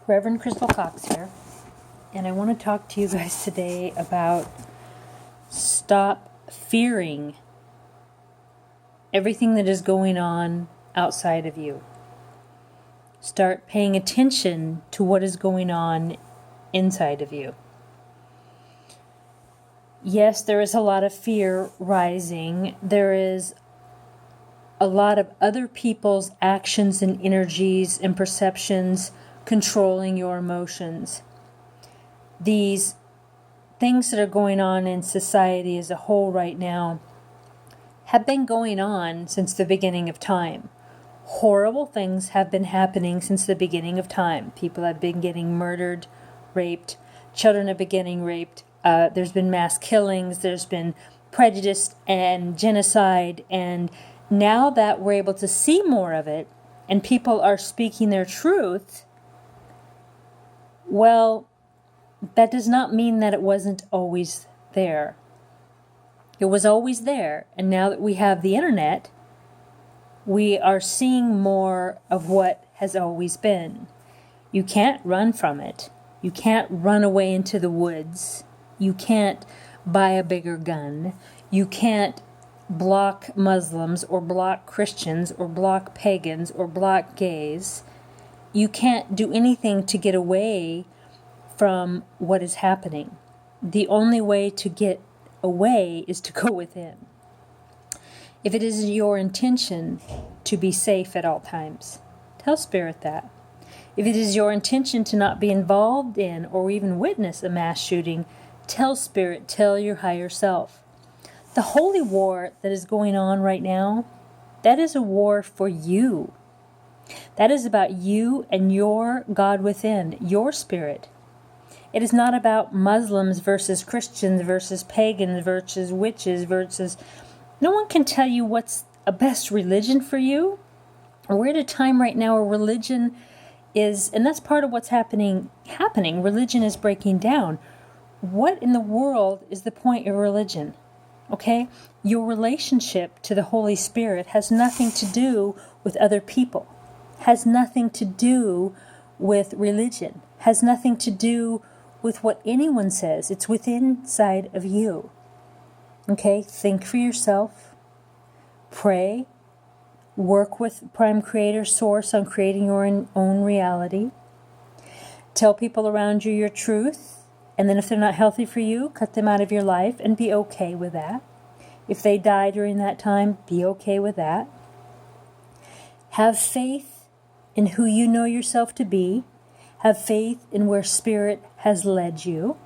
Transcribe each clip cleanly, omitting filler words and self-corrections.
Reverend Crystal Cox here, and I want to talk to you guys today about stop fearing everything that is going on outside of you. Start paying attention to what is going on inside of you. Yes, there is a lot of fear rising. There is a lot of other people's actions and energies and perceptions controlling your emotions. These things that are going on in society as a whole right now have been going on since the beginning of time. Horrible things have been happening since the beginning of time. People have been getting murdered, raped, children have been getting raped. There's been mass killings, there's been prejudice and genocide, and now that we're able to see more of it and people are speaking their truth, well, that does not mean that it wasn't always there. It was always there, and now that we have the internet, we are seeing more of what has always been. You can't run from it. You can't run away into the woods. You can't buy a bigger gun. You can't block Muslims or block Christians or block pagans or block gays. You can't do anything to get away from what is happening. The only way to get away is to go within. If it is your intention to be safe at all times, tell Spirit that. If it is your intention to not be involved in or even witness a mass shooting, tell Spirit, tell your higher self. The holy war that is going on right now, that is a war for you. That is about you and your God within, your spirit. It is not about Muslims versus Christians versus pagans versus witches versus... No one can tell you what's a best religion for you. We're at a time right now where religion is, and that's part of what's happening. Religion is breaking down. What in the world is the point of religion? Okay? Your relationship to the Holy Spirit has nothing to do with other people. Has nothing to do with religion. Has nothing to do with what anyone says. It's within inside of you. Okay? Think for yourself. Pray. Work with Prime Creator Source on creating your own reality. Tell people around you your truth. And then if they're not healthy for you, cut them out of your life and be okay with that. If they die during that time, be okay with that. Have faith in who you know yourself to be. Have faith in where Spirit has led you.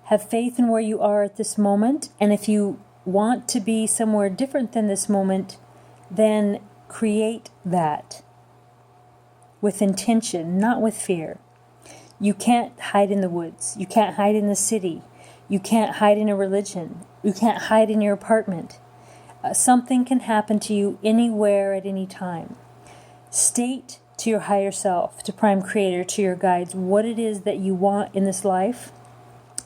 Have faith in where you are at this moment. And if you want to be somewhere different than this moment, then create that with intention, not with fear. You can't hide in the woods. You can't hide in the city. You can't hide in a religion. You can't hide in your apartment. Something can happen to you anywhere at any time. State to your higher self, to Prime Creator, to your guides, what it is that you want in this life,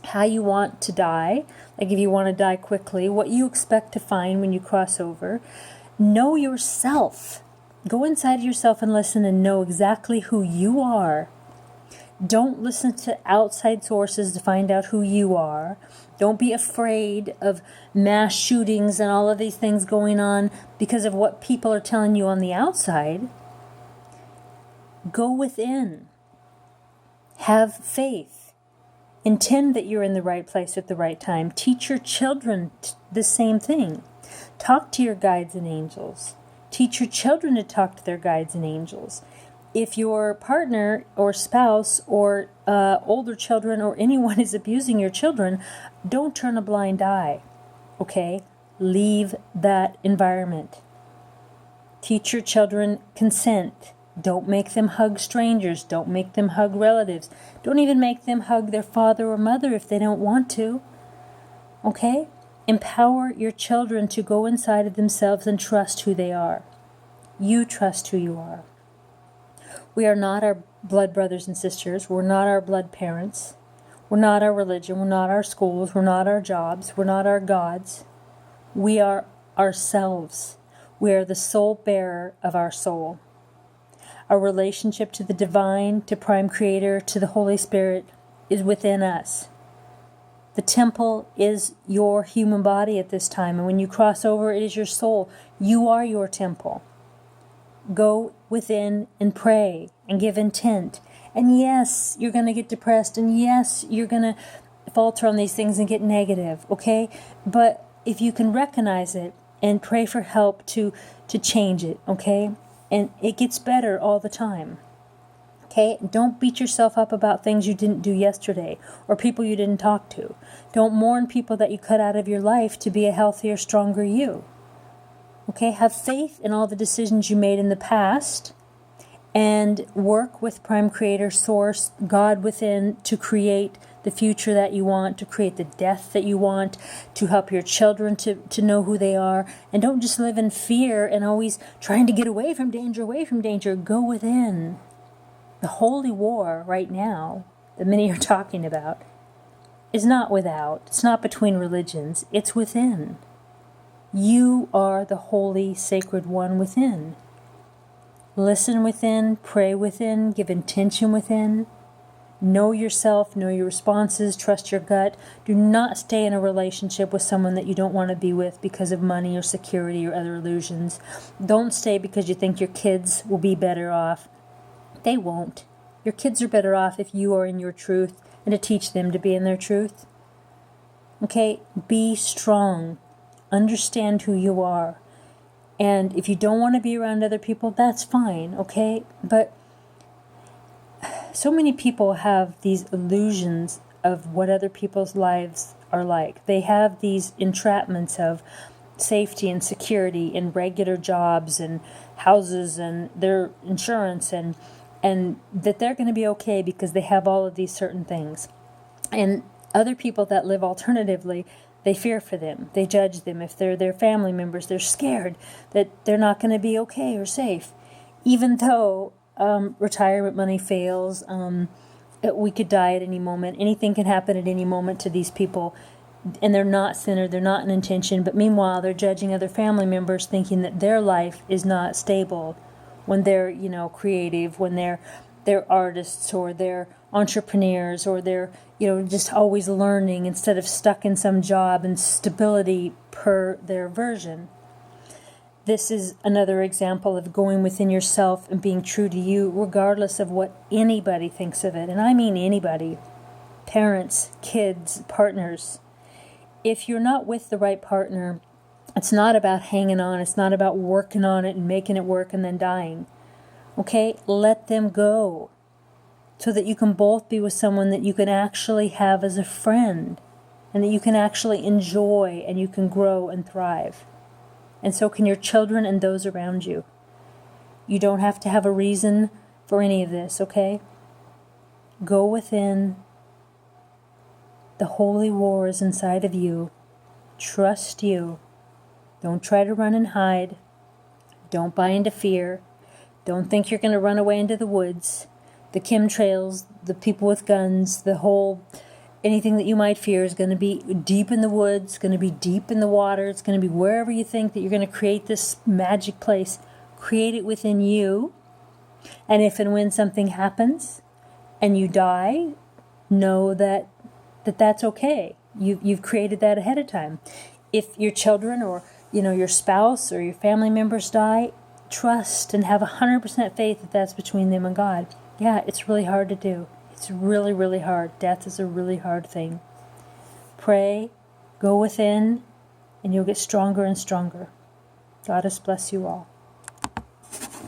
how you want to die, like if you want to die quickly, what you expect to find when you cross over. Know yourself. Go inside yourself and listen and know exactly who you are. Don't listen to outside sources to find out who you are. Don't be afraid of mass shootings and all of these things going on because of what people are telling you on the outside. Go within. Have faith. Intend that you're in the right place at the right time. Teach your children the same thing. Talk to your guides and angels. Teach your children to talk to their guides and angels. If your partner or spouse or older children or anyone is abusing your children, don't turn a blind eye, okay? Leave that environment. Teach your children consent. Don't make them hug strangers. Don't make them hug relatives. Don't even make them hug their father or mother if they don't want to, okay? Empower your children to go inside of themselves and trust who they are. You trust who you are. We are not our blood brothers and sisters. We're not our blood parents. We're not our religion. We're not our schools. We're not our jobs. We're not our gods. We are ourselves. We are the soul bearer of our soul. Our relationship to the divine, to Prime Creator, to the Holy Spirit is within us. The temple is your human body at this time, and when you cross over, it is your soul. You are your temple. Go within and pray and give intent. And yes, you're going to get depressed, and yes, you're going to falter on these things and get negative, okay? But if you can recognize it and pray for help to change it, okay? And it gets better all the time. Okay? Don't beat yourself up about things you didn't do yesterday or people you didn't talk to. Don't mourn people that you cut out of your life to be a healthier, stronger you. Okay? Have faith in all the decisions you made in the past and work with Prime Creator, Source, God within to create the future that you want, to create the death that you want, to help your children to know who they are. And don't just live in fear and always trying to get away from danger. Go within. The holy war right now that many are talking about is not without. It's not between religions. It's within. You are the holy, sacred one within. Listen within, pray within, give intention within. Know yourself, know your responses, trust your gut. Do not stay in a relationship with someone that you don't want to be with because of money or security or other illusions. Don't stay because you think your kids will be better off. They won't. Your kids are better off if you are in your truth and to teach them to be in their truth. Okay? Be strong. Understand who you are. And if you don't want to be around other people, that's fine, okay? But so many people have these illusions of what other people's lives are like. They have these entrapments of safety and security in regular jobs and houses and their insurance and that they're going to be okay because they have all of these certain things. And other people that live alternatively, they fear for them. They judge them. If they're their family members, they're scared that they're not going to be okay or safe. Even though retirement money fails, we could die at any moment. Anything can happen at any moment to these people. And they're not centered, they're not in intention. But meanwhile, they're judging other family members thinking that their life is not stable when they're, creative, when they're artists or they're entrepreneurs or they're, just always learning instead of stuck in some job and stability per their version. This is another example of going within yourself and being true to you regardless of what anybody thinks of it. And I mean anybody. Parents, kids, partners. If you're not with the right partner, it's not about hanging on. It's not about working on it and making it work and then dying. Okay? Let them go so that you can both be with someone that you can actually have as a friend and that you can actually enjoy and you can grow and thrive. And so can your children and those around you. You don't have to have a reason for any of this, okay? Go within. The holy war is inside of you. Trust you. Don't try to run and hide. Don't buy into fear. Don't think you're going to run away into the woods. The chemtrails, the people with guns, anything that you might fear is going to be deep in the woods, going to be deep in the water. It's going to be wherever you think that you're going to create this magic place. Create it within you. And if and when something happens and you die, know that that's okay. You've created that ahead of time. If your children or your spouse or your family members die, trust and have 100% faith that that's between them and God. Yeah, it's really hard to do. It's really, really hard. Death is a really hard thing. Pray, go within, and you'll get stronger and stronger. God bless you all.